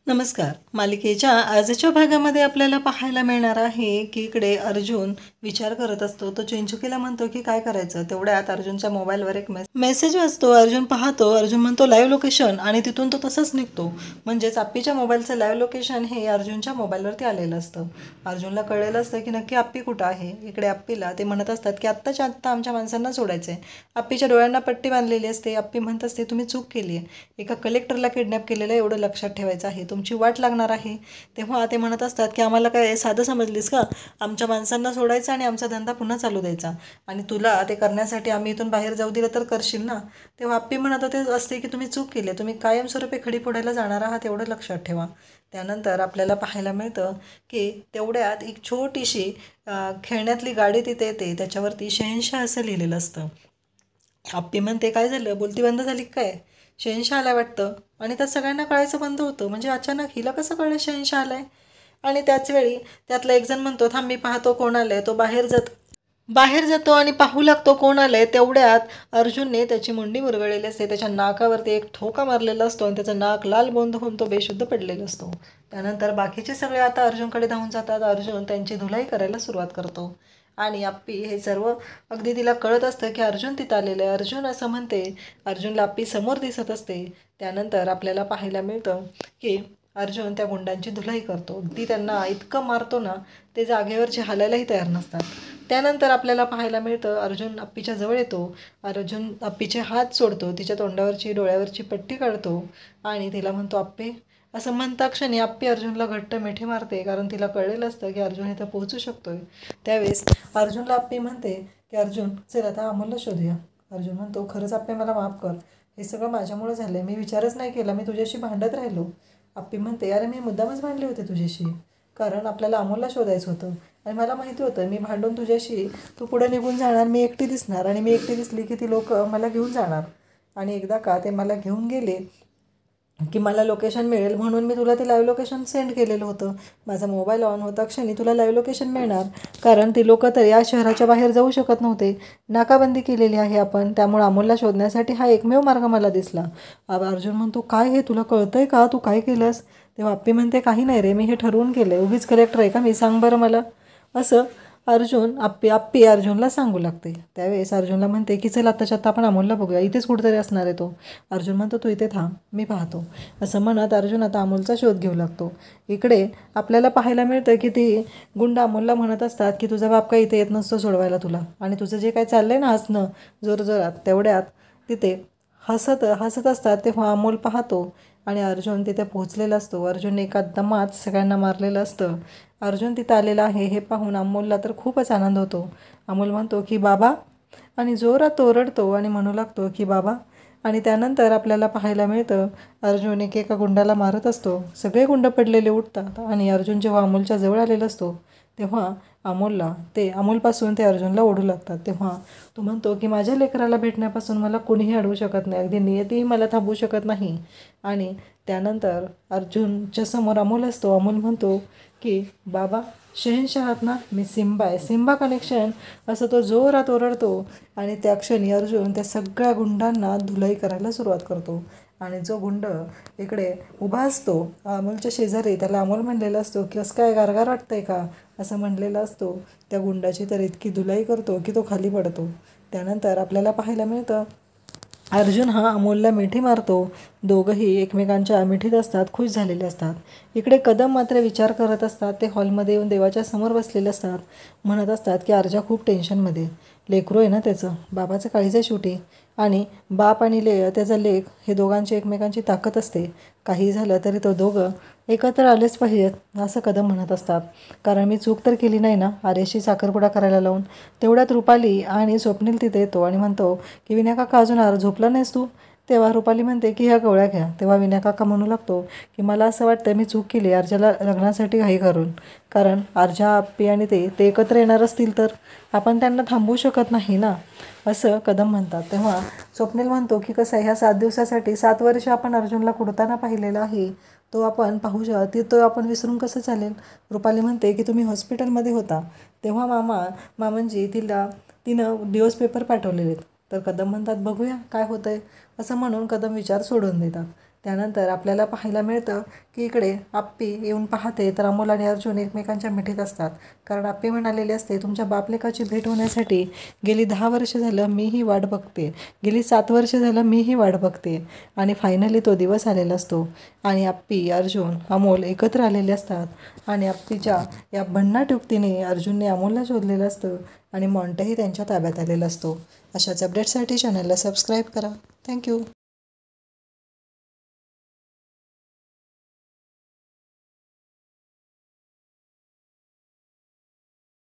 नमस्कार. मालिकेच्या आजच्या भागामध्ये आपल्याला पाहायला मिळणार आहे की इकडे अर्जुन विचार करत असतो. तो चिंचुकीला म्हणतो की काय करायचं. तेवढ्यात अर्जुनच्या मोबाईलवर एक मेसेज वाजतो. अर्जुन पाहतो. अर्जुन म्हणतो लाईव्ह लोकेशन आणि तिथून तो तसंच निघतो. म्हणजेच आप्पीच्या मोबाईलचं लाईव्ह लोकेशन हे अर्जुनच्या मोबाईलवरती आलेलं असतं. अर्जुनला कळलेलं असतं की नक्की आप्पी कुठं आहे. इकडे आप्पीला ते म्हणत असतात की आत्ताच्या आत्ता आमच्या माणसांना सोडायचं आहे. आप्पीच्या डोळ्यांना पट्टी बांधलेली असते. आप्पी म्हणत असते तुम्ही चूक केली आहे. एका कलेक्टरला किडनॅप केलेलं आहे, एवढं लक्षात ठेवायचं आहे. तुमची वाट लागणार आहे. तेव्हा ते म्हणत असतात की आम्हाला काय साधं समजलीस का. आमच्या माणसांना सोडायचं आणि आमचा धंदा पुन्हा चालू द्यायचा आणि तुला ते करण्यासाठी आम्ही इथून बाहेर जाऊ दिलं तर करशील ना. तेव्हा आप्पी म्हणत होते असते की तुम्ही चूक केली, तुम्ही कायमस्वरूपी खडी फोडायला जाणार आहात, एवढं लक्षात ठेवा. त्यानंतर आपल्याला पाहायला मिळतं की तेवढ्यात एक छोटीशी खेळण्यातली गाडी तिथे येते. त्याच्यावरती शहेनशाह असं लिहिलेलं असतं. आप्पी म्हणते काय झालं, बोलती बंद झाली काय. शहेनशाह आला वाटतं आणि त्यात सगळ्यांना कळायचं बंद होतं. म्हणजे अचानक हिला कसं कळलं शहेनशाह आलाय. आणि त्याचवेळी त्यातला एक जण म्हणतो थांब मी पाहतो कोण आलंय. तो बाहेर जातो आणि पाहू लागतो कोण आलंय. तेवढ्यात अर्जुनने त्याची मुंडी मुरगळलेली असते. त्याच्या नाकावरती एक ठोका मारलेला असतो आणि त्याचं नाक लाल बोंद होऊन तो बेशुद्ध पडलेला असतो. त्यानंतर बाकीचे सगळे आता अर्जुनकडे धावून जातात. अर्जुन त्यांची धुलाई करायला सुरुवात करतो आणि आप्पी हे सर्व अगदी तिला कळत असतं की अर्जुन तिथं आलेलं आहे. अर्जुन असं म्हणते. अर्जुनला आप्पी समोर दिसत असते. त्यानंतर आपल्याला पाहायला मिळतं की अर्जुन त्या गुंडांची धुलाई करतो. अगदी त्यांना इतकं मारतो ना ते जागेवरचे हालायलाही तयार नसतात. त्यानंतर आपल्याला पाहायला मिळतं अर्जुन आप्पीच्या जवळ येतो. अर्जुन आप्पीचे हात सोडतो. तिच्या तोंडावरची डोळ्यावरची पट्टी काढतो आणि तिला म्हणतो आप्पे. असं म्हणता क्षणी आप्पी अर्जुनला घट्ट मिठी मारते, कारण तिला कळलेलं असतं की अर्जुन इथं पोहोचू शकतोय. त्यावेळेस अर्जुनला आप्पी म्हणते की अर्जुन चल आता अमोलला शोधूया. अर्जुन म्हणतो खरंच आप्पे मला माफ कर, हे सगळं माझ्यामुळे झालं, मी विचारच नाही केला, मी तुझ्याशी भांडत राहिलो. आप्पी म्हणते अरे मी मुद्दामच भांडले होते तुझ्याशी, कारण आपल्याला अमोलला शोधायचं होतं आणि मला माहिती होतं मी भांडून तुझ्याशी तू पुढे निघून जाणार, मी एकटी दिसणार आणि मी एकटी दिसली की ती लोक मला घेऊन जाणार. आणि एकदा का ते मला घेऊन गेले की मला लोकेशन मिळेल म्हणून मी तुला ते लाईव्ह लोकेशन सेंड केलेलं होतं. माझा मोबाईल ऑन होता क्षणी तुला लाईव्ह लोकेशन मिळणार, कारण ती लोक तर या शहराच्या बाहेर जाऊ शकत नव्हते. नाकाबंदी केलेली आहे आपण, त्यामुळे अमोलला शोधण्यासाठी हा एकमेव मार्ग मला दिसला. अर्जुन म्हणतो काय हे तुला कळतंय का, तू काय केलंस. तेव्हा आप्पी म्हणते काही नाही रे, मी हे ठरवून केलं, उगीच कलेक्टर आहे का मी, सांग बरं मला. असं आप्पी अर्जुनला सांगू लागते. त्यावेळेस अर्जुनला म्हणते की चल आत्ताच्या आत्ता आपण अमोलला बघूया, इथेच कुठेतरी असणार आहे तो. अर्जुन म्हणतो तू इथे थांब, मी पाहतो. असं म्हणत अर्जुन आता अमोलचा शोध घेऊ लागतो. इकडे आपल्याला पाहायला मिळतं की ती गुंड अमोलला म्हणत असतात की तुझा बाप काही इथे येत नसतो सोडवायला तुला, आणि तुझं जे काय चाललंय ना हसणं जोरजोरात, तेवढ्यात तिथे हसत असतात. तेव्हा अमोल पाहतो आणि अर्जुन तिथे पोहोचलेला असतो. अर्जुन एका दमात सगळ्यांना मारलेलं असतं. अर्जुन तिथं आलेला आहे हे पाहून अमोलला तर खूपच आनंद होतो. अमोल म्हणतो की बाबा, आणि जोरात ओरडतो आणि म्हणू लागतो की बाबा. आणि त्यानंतर आपल्याला पाहायला मिळतं अर्जुन एका गुंडाला मारत असतो. सगळे गुंड पडलेले उठतात आणि अर्जुन जेव्हा अमोलच्या जवळ आलेला असतो तेव्हा अमोलपासून ते अर्जुनला ओढू लागतात. तेव्हा तो म्हणतो की माझ्या लेकराला भेटण्यापासून मला कोणीही अडवू शकत नाही, अगदी नियतीही मला थांबवू शकत नाही. आणि त्यानंतर अर्जुनच्या समोर अमोल असतो. अमोल म्हणतो की बाबा शहेनशाह आहात ना, मी सिम्बा आहे, सिम्बा कनेक्शन. असं तो जोरात ओरडतो आणि त्या क्षणी अर्जुन त्या सगळ्या गुंडांना धुलाई करायला सुरुवात करतो. आणि जो गुंड इकडे उभा असतो अमोलच्या शेजारी, त्याला अमोल म्हणलेला असतो की असं काय गारगार वाटतंय का, असं म्हणलेला असतो. त्या गुंडाची तर इतकी धुलाई करतो की तो खाली पडतो. त्यानंतर आपल्याला पाहायला मिळतं अर्जुन हा अमोलला मिठी मारतो. दोघंही एकमेकांच्या मिठीत असतात, खुश झालेले असतात. इकडे कदम मात्र विचार करत असतात. ते हॉलमध्ये येऊन देवाच्या समोर बसलेले असतात. म्हणत असतात की अर्जा खूप टेन्शनमध्ये, लेकरू आहे ना त्याचं, बाबाचं काळीज आहे शेवटी, आणि बाप आणि त्याचा लेक हे दोघांची एकमेकांची ताकद असते. काही झालं तरी तो दोघं एकत्र आलेच पाहिजेत असं कदम म्हणत असतात. कारण मी चूक तर केली नाही ना आर्याशी साखरपुडा करायला लावून. तेवढ्यात रुपाली आणि स्वप्नील तिथे येतो आणि म्हणतो की विनय काका अजून झोपला नाहीस तू. तेव्हा रुपाली म्हणते की ह्या गोळ्या घ्या. तेव्हा विनय काका म्हणू लागतो की मला असं वाटतं मी चूक केली अर्जाला लग्नासाठी घाई करून, कारण अर्जा आप्पी आणि ते एकत्र येणार असतील तर आपण त्यांना थांबवू शकत नाही ना, असं कदम म्हणतात. तेव्हा स्वप्नील म्हणतो की कसं आहे, ह्या 7 दिवसासाठी 7 वर्ष आपण अर्जुनला कुडताना पाहिलेला आहे, तो आपण तो आपण विसरून कसं चालेल. रुपाली म्हणते की तुम्ही हॉस्पिटलमध्ये होता तेव्हा मामांजी तिनं दिवस पेपर पाठवलेले. तर कदम म्हणतात बघूया काय होतंय, असं म्हणून कदम विचार सोडून देतात. त्यानंतर आपल्याला पाहायला मिळतं की इकडे आप्पी येऊन पाहते तर अमोल आणि अर्जुन एकमेकांच्या मिठीत असतात. कारण आप्पी म्हणालेली असते, तुमच्या बापलेकाची भेट होण्यासाठी गेली 10 वर्ष झालं मीही वाट बघते, गेली 7 वर्ष झालं मीही वाट बघते. आणि फायनली तो दिवस आलेला असतो आणि आप्पी, अर्जुन, अमोल एकत्र आलेले असतात. आणि आप्पीच्या या भन्नाट युक्तीने अर्जुनने अमोलला शोधलेलं असतं आणि मॉन्टेही त्यांच्या ताब्यात आलेला असतो. अशाच अपडेटसाठी चॅनलला सबस्क्राईब करा. थँक्यू.